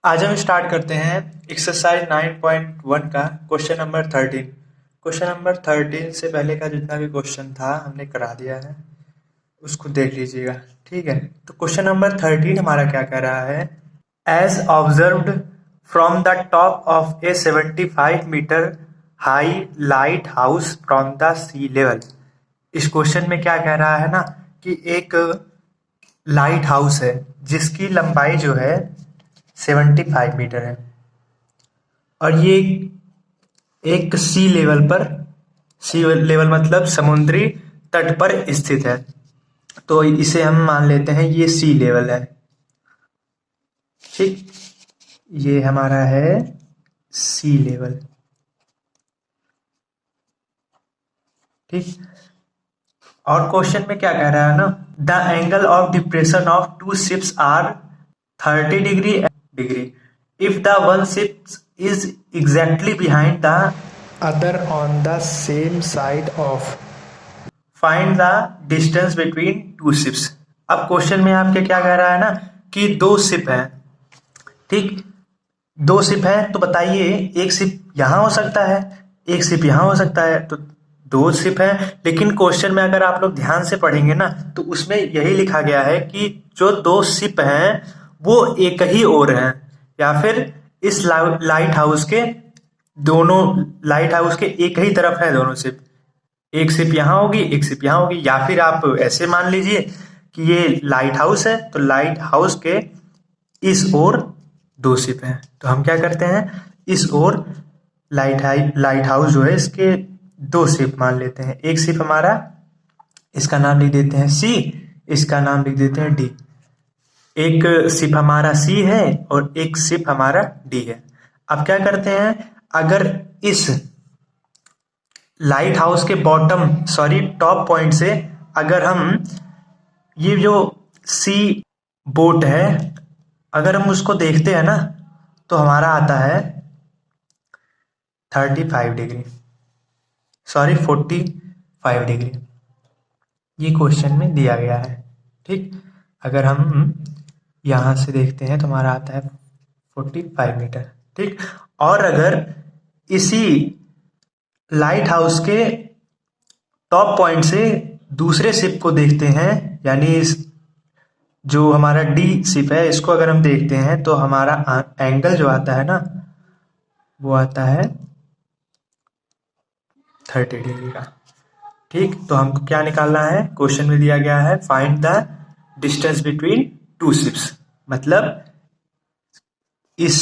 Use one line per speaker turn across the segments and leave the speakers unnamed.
आज हम स्टार्ट करते हैं एक्सरसाइज 9.1 का क्वेश्चन नंबर 13। क्वेश्चन नंबर 13 से पहले का जितना भी क्वेश्चन था हमने करा दिया है, उसको देख लीजिएगा। ठीक है, तो क्वेश्चन नंबर 13 हमारा क्या कह रहा है। As observed from the top of a 75 metre high lighthouse from the sea level. इस क्वेश्चन में क्या कह रहा है ना कि एक लाइट हाउस है जिसकी लंबाई जो है 75 मीटर है और ये एक सी लेवल पर, सी लेवल मतलब समुद्री तट पर स्थित है। तो इसे हम मान लेते हैं ये सी लेवल है। ठीक, ये हमारा है सी लेवल। ठीक, और क्वेश्चन में क्या कह रहा है ना, the angle of depression of two ships are 30 degree if the one ship is exactly behind the other on the same side of find the distance between two ships। अब question में आपके क्या कह रहा है ना कि दो शिप है। ठीक, दो शिप है तो बताइए एक शिप यहाँ हो सकता है, एक शिप यहाँ हो सकता है, तो दो शिप है। लेकिन क्वेश्चन में अगर आप लोग ध्यान से पढ़ेंगे ना तो उसमें यही लिखा गया है कि जो दो शिप हैं वो एक ही ओर हैं, या फिर इस लाइट हाउस के दोनों, लाइट हाउस के एक ही तरफ है दोनों शिप। एक शिप यहाँ होगी, एक शिप यहाँ होगी, या फिर आप ऐसे मान लीजिए कि ये लाइट हाउस है तो लाइट हाउस के इस ओर दो शिप हैं। तो हम क्या करते हैं, इस ओर लाइट हाउस जो है इसके दो शिप मान लेते हैं। एक शिप हमारा, इसका नाम लिख देते हैं सी, इसका नाम लिख देते हैं डी। एक शिप हमारा सी है और एक शिप हमारा डी है। अब क्या करते हैं, अगर इस लाइट हाउस के टॉप पॉइंट से अगर हम ये जो सी बोट है अगर हम उसको देखते हैं ना तो हमारा आता है 45 डिग्री। ये क्वेश्चन में दिया गया है। ठीक, अगर हम यहां से देखते हैं तो हमारा आता है 45 मीटर। ठीक, और अगर इसी लाइट हाउस के टॉप पॉइंट से दूसरे शिप को देखते हैं, यानी इस जो हमारा डी शिप है इसको अगर हम देखते हैं तो हमारा एंगल जो आता है ना वो आता है 30 डिग्री का। ठीक, तो हमको क्या निकालना है, क्वेश्चन में दिया गया है find the distance between two ships, मतलब इस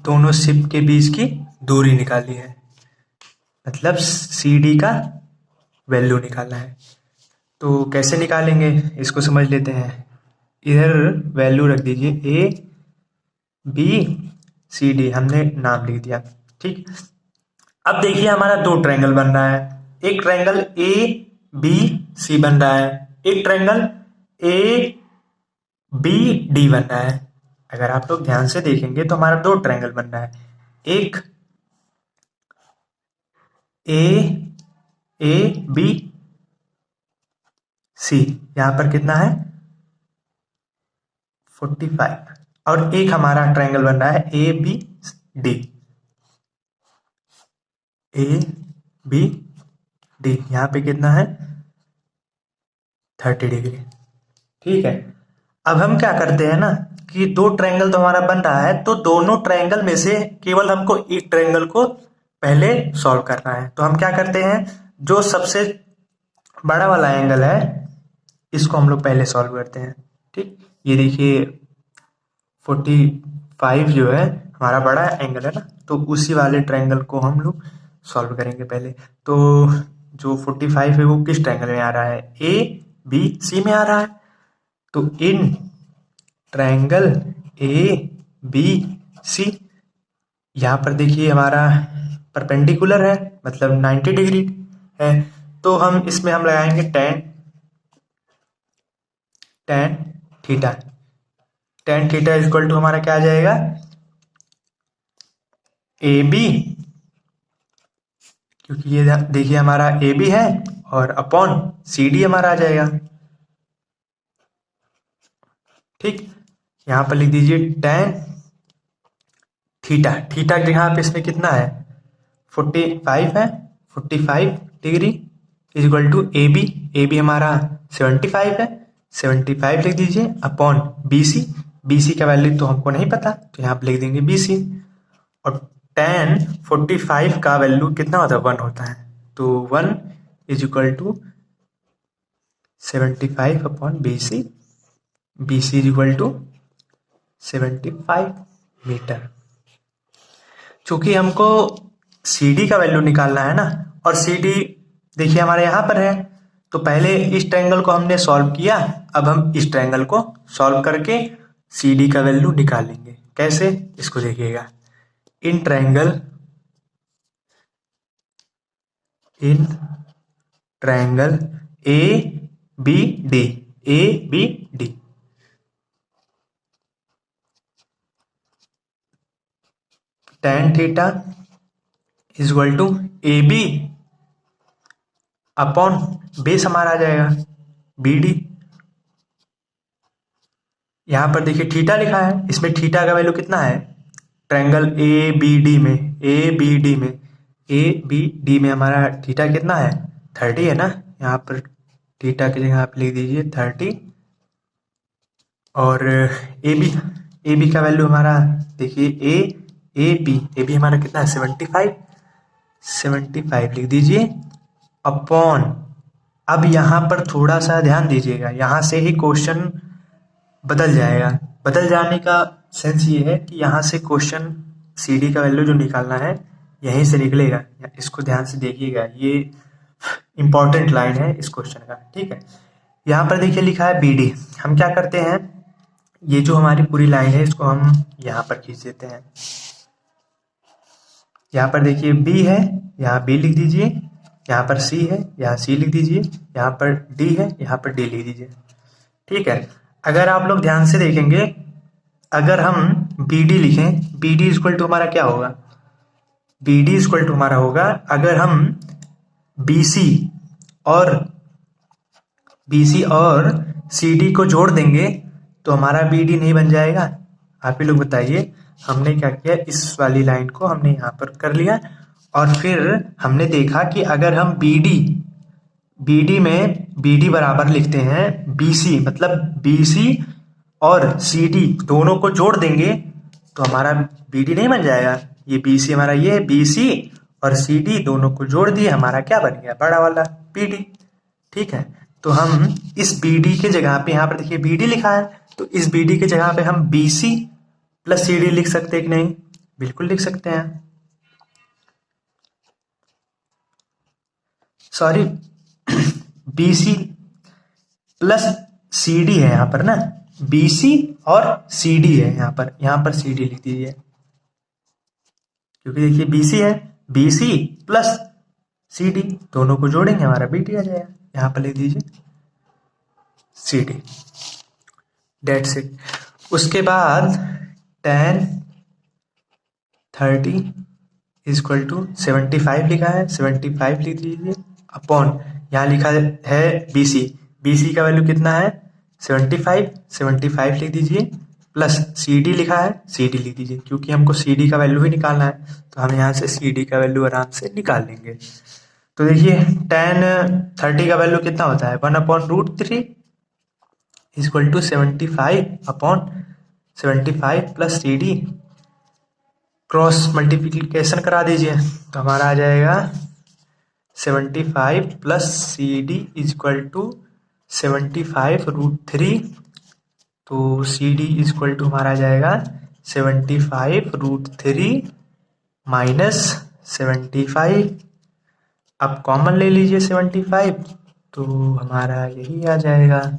दोनों शिप के बीच की दूरी निकाली है, मतलब सी डी का वैल्यू निकालना है। तो कैसे निकालेंगे इसको समझ लेते हैं। इधर वैल्यू रख दीजिए ए बी सी डी, हमने नाम लिख दिया। ठीक, अब देखिए हमारा दो ट्रायंगल बन रहा है। एक ट्रायंगल ए बी सी बन रहा है, एक ट्रायंगल ए बी डी बन रहा है। अगर आप लोग ध्यान से देखेंगे तो हमारा दो ट्रायंगल बन रहा है। एक ए बी सी, यहां पर कितना है 45, और एक हमारा ट्रायंगल बन रहा है A B D, A B D, यहां पे कितना है 30 डिग्री। ठीक है, अब हम क्या करते हैं ना कि दो ट्रायंगल तो हमारा बन रहा है, तो दोनों ट्रायंगल में से केवल हमको एक ट्रायंगल को पहले सॉल्व करना है। तो हम क्या करते हैं, जो सबसे बड़ा वाला एंगल है इसको हम लोग पहले सॉल्व करते हैं। ठीक, ये देखिए 45 जो है हमारा बड़ा एंगल है ना, तो उसी वाले ट्रायंगल को हम लोग सॉल्व करेंगे पहले। तो जो 45 है वो किस ट्रायंगल में आ रहा है, ए बी सी में आ रहा है। तो इन ट्रायंगल ए बी सी, यहाँ पर देखिए हमारा परपेंडिकुलर है मतलब 90 डिग्री है। तो हम इसमें हम लगाएंगे tan theta. Tan theta equal to हमारा क्या आ जाएगा, ए बी, क्योंकि ये देखिए हमारा ए बी है, और अपॉन सी डी हमारा आ जाएगा। ठीक, यहां पर लिख दीजिए टेन थीटा, थीटा यहाँ पे इसमें कितना है 45 है, 45 degree is equal to A B, A B हमारा 75 है, 75 लिख दीजिए upon B C, B C का वैल्यू तो हमको नहीं पता तो यहाँ पे लिख देंगे बी सी। और tan 45 का वैल्यू कितना होता है 1 होता है, तो 1 is equal to 75 upon B C, B C is equal to 75 metre. चूंकि हमको सी डी का वैल्यू निकालना है ना, और सी डी देखिए हमारे यहाँ पर है, तो पहले इस ट्रायंगल को हमने सॉल्व किया, अब हम इस ट्रायंगल को सॉल्व करके सी डी का वैल्यू निकालेंगे। कैसे, इसको देखिएगा, in triangle A B D, A B D, tan theta is equal to A B upon base हमारा आ जाएगा बी डी। यहां पर देखिए थीटा लिखा है, इसमें थीटा का वैल्यू कितना है, ट्रायंगल ए बी डी में, ए बी डी में, ए बी डी में हमारा थीटा कितना है 30 है ना, यहाँ पर थीटा की जगह आप लिख दीजिए 30। और ए बी का वैल्यू हमारा देखिए ए बी हमारा कितना है 75 लिख दीजिए अपॉन, अब यहाँ पर थोड़ा सा ध्यान दीजिएगा, यहाँ से ही क्वेश्चन बदल जाएगा। बदल जाने का सेंस ये है कि यहाँ से क्वेश्चन सी डी का वैल्यू जो निकालना है यहीं से निकलेगा, इसको ध्यान से देखिएगा, ये इंपॉर्टेंट लाइन है इस क्वेश्चन का, ठीक है। यहाँ पर देखिए लिखा है बी डी, हम क्या करते हैं, ये जो हमारी पूरी लाइन है इसको हम यहाँ पर खींच देते हैं। यहाँ पर देखिए बी है, यहाँ बी लिख दीजिए, यहाँ पर सी है, यहाँ सी लिख दीजिए, यहाँ पर डी है, यहाँ पर डी लिख दीजिए, ठीक है। अगर आप लोग ध्यान से देखेंगे, अगर हम बी डी लिखें, बी डी इक्वल टू हमारा क्या होगा, बी डी इक्वल टू हमारा होगा, अगर हम बी सी और सी डी को जोड़ देंगे तो हमारा बी डी नहीं बन जाएगा। आप ही लोग बताइए, हमने क्या किया, इस वाली लाइन को हमने यहाँ पर कर लिया, और फिर हमने देखा कि अगर हम बी डी में बी डी बराबर लिखते हैं बी सी, मतलब बी सी और सी डी दोनों को जोड़ देंगे तो हमारा बी डी नहीं बन जाएगा। ये बी सी हमारा, ये बी सी और सी डी दोनों को जोड़ दिए, हमारा क्या बन गया, बड़ा वाला बी डी, ठीक है। तो हम इस बी डी के जगह पे, यहाँ पर देखिए बी डी लिखा है, तो इस बी डी के जगह पे हम B C plus C D लिख सकते हैं कि नहीं, बिल्कुल लिख सकते हैं। Sorry, B C plus C D है यहाँ पर ना, बी सी और सी डी है यहाँ पर सी डी लिख दीजिए, क्योंकि देखिए बी सी है, B C plus C D दोनों को जोड़ेंगे हमारा बी डी आ जाएगा, यहाँ पर लिख दीजिए सी डी, डेट्स इट। उसके बाद tan 30 इज इक्वल टू 75 लिखा है, 75 लिख दीजिए अपॉन, यहाँ लिखा है बी सी का वैल्यू कितना है 75 लिख दीजिए, प्लस सी डी लिखा है, सी डी लिख दीजिए, क्योंकि हमको सी डी का वैल्यू ही निकालना है, तो हम यहाँ से सी डी का वैल्यू आराम से निकाल लेंगे। तो देखिए tan 30 का वैल्यू कितना होता है 1/√3 is equal to 75 plus C D, cross multiplication करा दीजिए तो हमारा आ जाएगा 75 plus C D is equal to 75√3, तो C D is equal to हमारा आ जाएगा 75√3 माइनस 75, अब कॉमन ले लीजिए 75, तो हमारा यही आ जाएगा,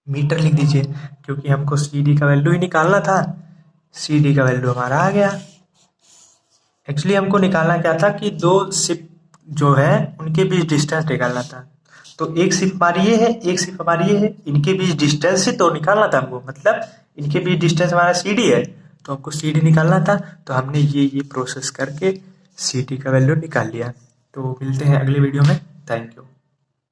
मीटर लिख दीजिए, क्योंकि हमको सी डी का वैल्यू ही निकालना था, सी डी का वैल्यू हमारा आ गया। एक्चुअली हमको निकालना क्या था कि दो शिप जो है उनके बीच डिस्टेंस निकालना था, तो एक शिप हमारी ये है, एक शिप हमारी ये है, इनके बीच डिस्टेंस ही तो निकालना था हमको, मतलब इनके बीच डिस्टेंस हमारा सी डी है, तो हमको सी डी निकालना था, तो हमने ये प्रोसेस करके सी डी का वैल्यू निकाल लिया। तो मिलते हैं अगले वीडियो में, थैंक यू।